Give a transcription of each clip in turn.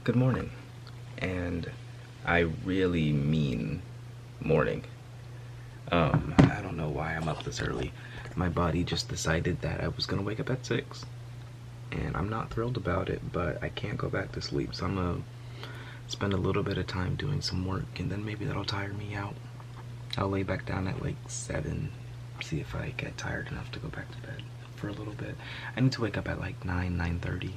good morning. And I really mean morning. I don't know why I'm up this early. My body just decided that I was gonna wake up at 6. And I'm not thrilled about it, but I can't go back to sleep. So I'm gonna spend a little bit of time doing some work, and then maybe that'll tire me out. I'll lay back down at like 7, see if I get tired enough to go back to bed for a little bit. I need to wake up at like 9:30.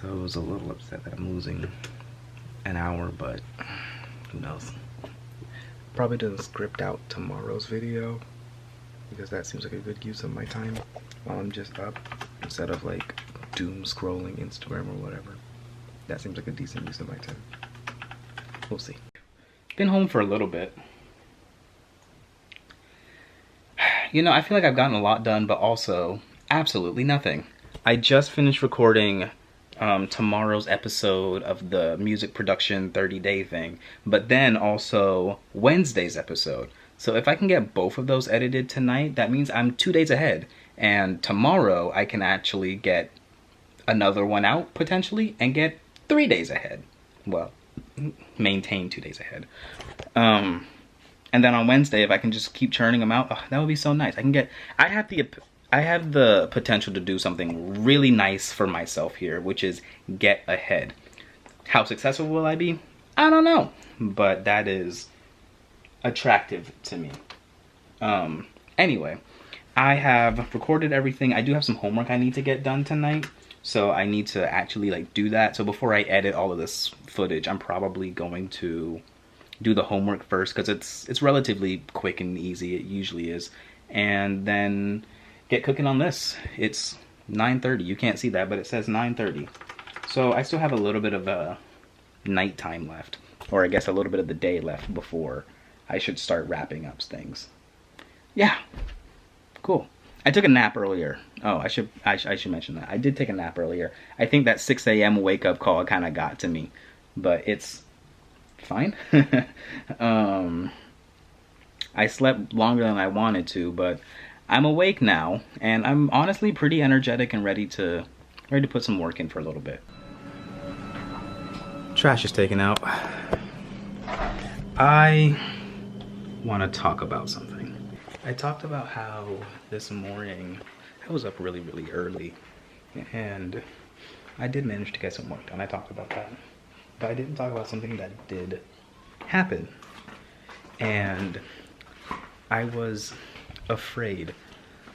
So I was a little upset that I'm losing an hour, but who knows. Probably doesn't script out tomorrow's video, because that seems like a good use of my time while I'm just up, instead of like doom scrolling Instagram or whatever. That seems like a decent use of my time. We'll see. Been home for a little bit. You know, I feel like I've gotten a lot done, but also absolutely nothing. I just finished recording tomorrow's episode of the music production 30-day thing, but then also Wednesday's episode. So if I can get both of those edited tonight, that means I'm 2 days ahead. And tomorrow I can actually get another one out, potentially, and get 3 days ahead. Well, maintain 2 days ahead. And then on Wednesday, if I can just keep churning them out, that would be so nice. I have the potential to do something really nice for myself here, which is get ahead. How successful will I be? I don't know, but that is attractive to me. Anyway, I have recorded everything. I do have some homework I need to get done tonight, so I need to actually like do that. So before I edit all of this footage, I'm probably going to do the homework first, because it's relatively quick and easy. It usually is. And then get cooking on this. It's 9:30. You can't see that, but it says 9:30. So I still have a little bit of nighttime left, or I guess a little bit of the day left before I should start wrapping up things. Yeah, cool. I took a nap earlier. Oh, I should mention that. I did take a nap earlier. I think that 6 a.m. wake up call kind of got to me, but it's fine. I slept longer than I wanted to, but I'm awake now, and I'm honestly pretty energetic and ready to put some work in for a little bit. Trash is taken out. I want to talk about something. I talked about how this morning I was up really, really early, and I did manage to get some work done. I talked about that. But I didn't talk about something that did happen. And I was afraid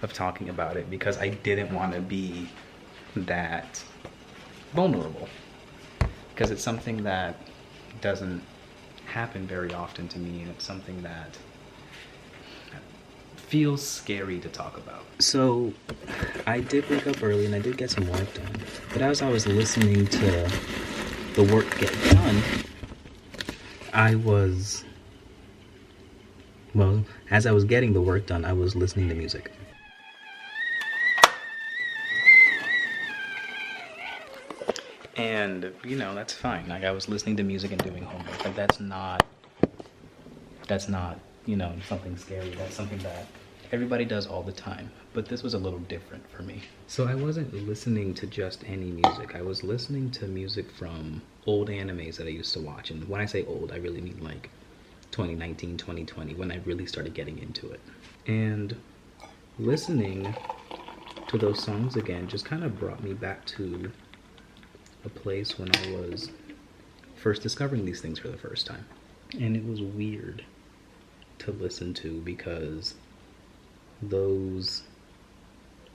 of talking about it because I didn't want to be that vulnerable. Because it's something that doesn't happen very often to me, and it's something that feels scary to talk about. So I did wake up early and I did get some work done. But as I was listening to the work get done, as I was getting the work done, I was listening to music. And, you know, that's fine. Like, I was listening to music and doing homework. Like, that's not, you know, something scary. That's something that everybody does all the time. But this was a little different for me. So I wasn't listening to just any music. I was listening to music from old animes that I used to watch. And when I say old, I really mean like 2019, 2020, when I really started getting into it. And listening to those songs again just kind of brought me back to a place when I was first discovering these things for the first time. And it was weird to listen to, because those,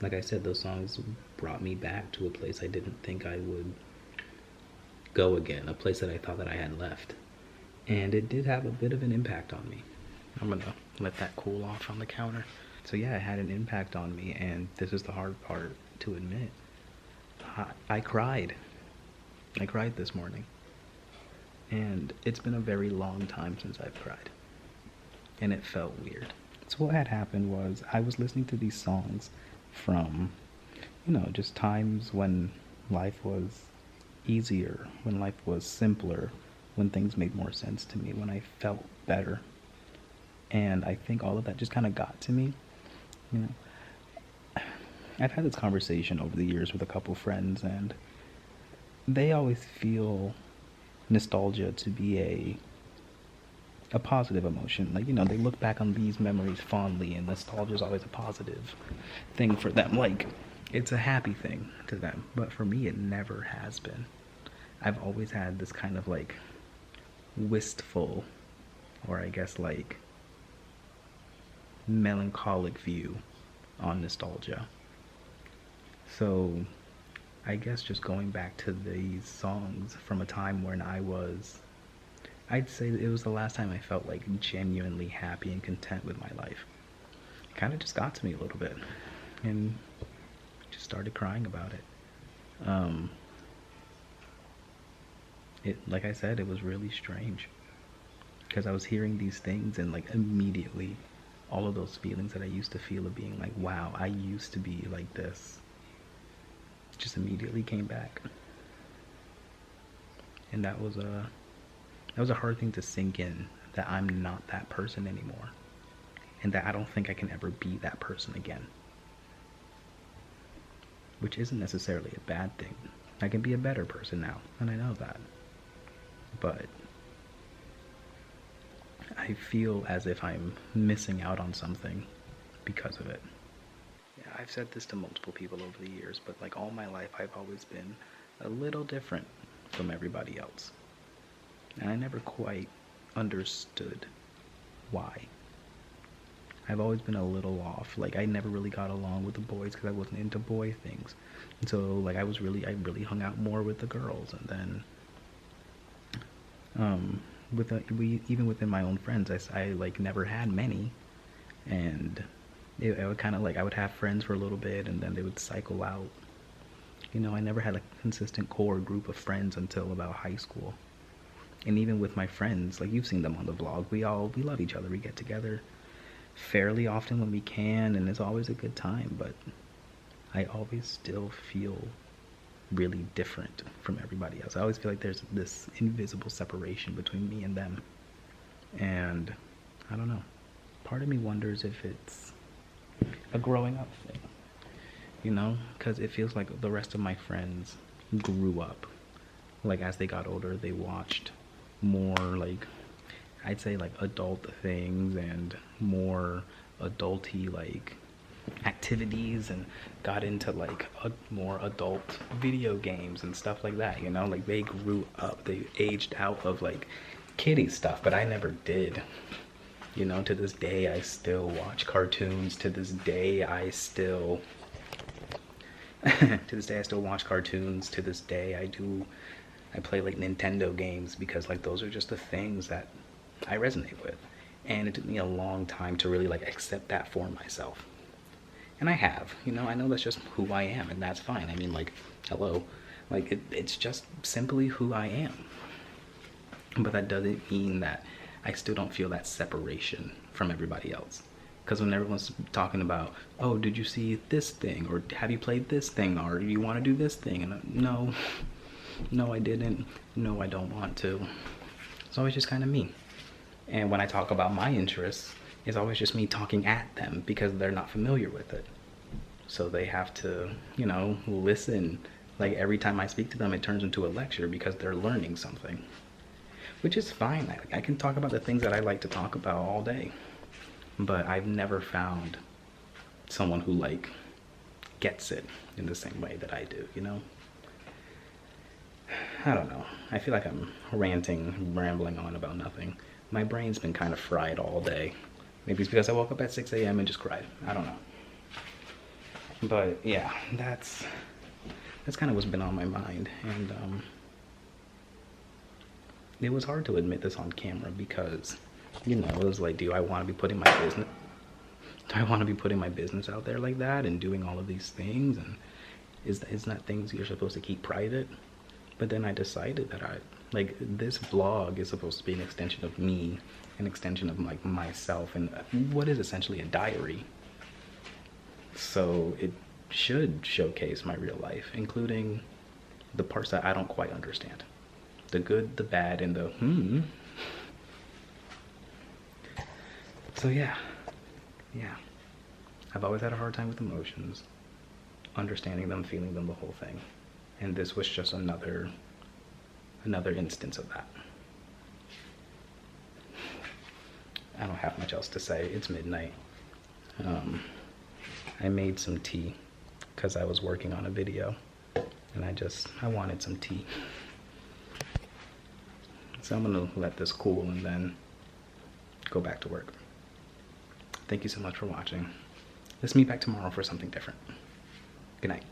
like I said, those songs brought me back to a place I didn't think I would go again, a place that I thought that I had left. And it did have a bit of an impact on me. I'm gonna let that cool off on the counter. So yeah, it had an impact on me, and this is the hard part to admit. I cried. I cried this morning. And it's been a very long time since I've cried. And it felt weird. So what had happened was I was listening to these songs from, you know, just times when life was easier, when life was simpler, when things made more sense to me, when I felt better. And I think all of that just kind of got to me. You know, I've had this conversation over the years with a couple friends, and they always feel nostalgia to be a positive emotion. Like, they look back on these memories fondly, and nostalgia is always a positive thing for them. Like, it's a happy thing to them. But for me, it never has been. I've always had this kind of like wistful, or I guess like melancholic view on nostalgia. So I guess just going back to these songs from a time when I'd say that it was the last time I felt like genuinely happy and content with my life. It kind of just got to me a little bit, and just started crying about it. Like I said, it was really strange because I was hearing these things, and like immediately all of those feelings that I used to feel of being like, wow, I used to be like this, just immediately came back. And that was a hard thing to sink in, that I'm not that person anymore, and that I don't think I can ever be that person again. Which isn't necessarily a bad thing. I can be a better person now, and I know that. But I feel as if I'm missing out on something because of it. Yeah, I've said this to multiple people over the years, but like all my life I've always been a little different from everybody else. And I never quite understood why. I've always been a little off. Like, I never really got along with the boys because I wasn't into boy things. And so, like, I really hung out more with the girls. And then, even within my own friends, I like never had many. And I would kind of like, I would have friends for a little bit, and then they would cycle out. I never had a consistent core group of friends until about high school. And even with my friends, like you've seen them on the vlog, we love each other. We get together fairly often when we can, and it's always a good time, but I always still feel really different from everybody else. I always feel like there's this invisible separation between me and them. And I don't know. Part of me wonders if it's a growing up thing, because it feels like the rest of my friends grew up. Like, as they got older, they watched more, like, I'd say, like, adult things and more adulty, like, activities, and got into, like, more adult video games and stuff like that, Like, they grew up. They aged out of, like, kiddie stuff, but I never did. To this day, I still watch cartoons. To this day, I still watch cartoons. To this day, I play like Nintendo games, because like those are just the things that I resonate with. And it took me a long time to really like accept that for myself. And I have, I know that's just who I am, and that's fine. I mean, like, hello, like it's just simply who I am. But that doesn't mean that I still don't feel that separation from everybody else. Because when everyone's talking about, oh, did you see this thing? Or have you played this thing? Or do you want to do this thing? And no, I didn't. No, I don't want to. It's always just kind of me. And when I talk about my interests, it's always just me talking at them because they're not familiar with it. So they have to, listen. Like, every time I speak to them, it turns into a lecture because they're learning something. Which is fine. I can talk about the things that I like to talk about all day. But I've never found someone who, like, gets it in the same way that I do, I don't know. I feel like I'm rambling on about nothing. My brain's been kind of fried all day. Maybe it's because I woke up at 6 a.m. and just cried. I don't know. But yeah, that's kind of what's been on my mind. And it was hard to admit this on camera because, it was like, do I want to be putting my business out there like that and doing all of these things? And is that things you're supposed to keep private? But then I decided that this vlog is supposed to be an extension of me, an extension of like myself, and what is essentially a diary. So it should showcase my real life, including the parts that I don't quite understand. The good, the bad, and the So yeah. I've always had a hard time with emotions, understanding them, feeling them, the whole thing. And this was just another instance of that. I don't have much else to say. It's midnight. I made some tea because I was working on a video and I wanted some tea. So I'm gonna let this cool and then go back to work. Thank you so much for watching. Let's meet back tomorrow for something different. Good night.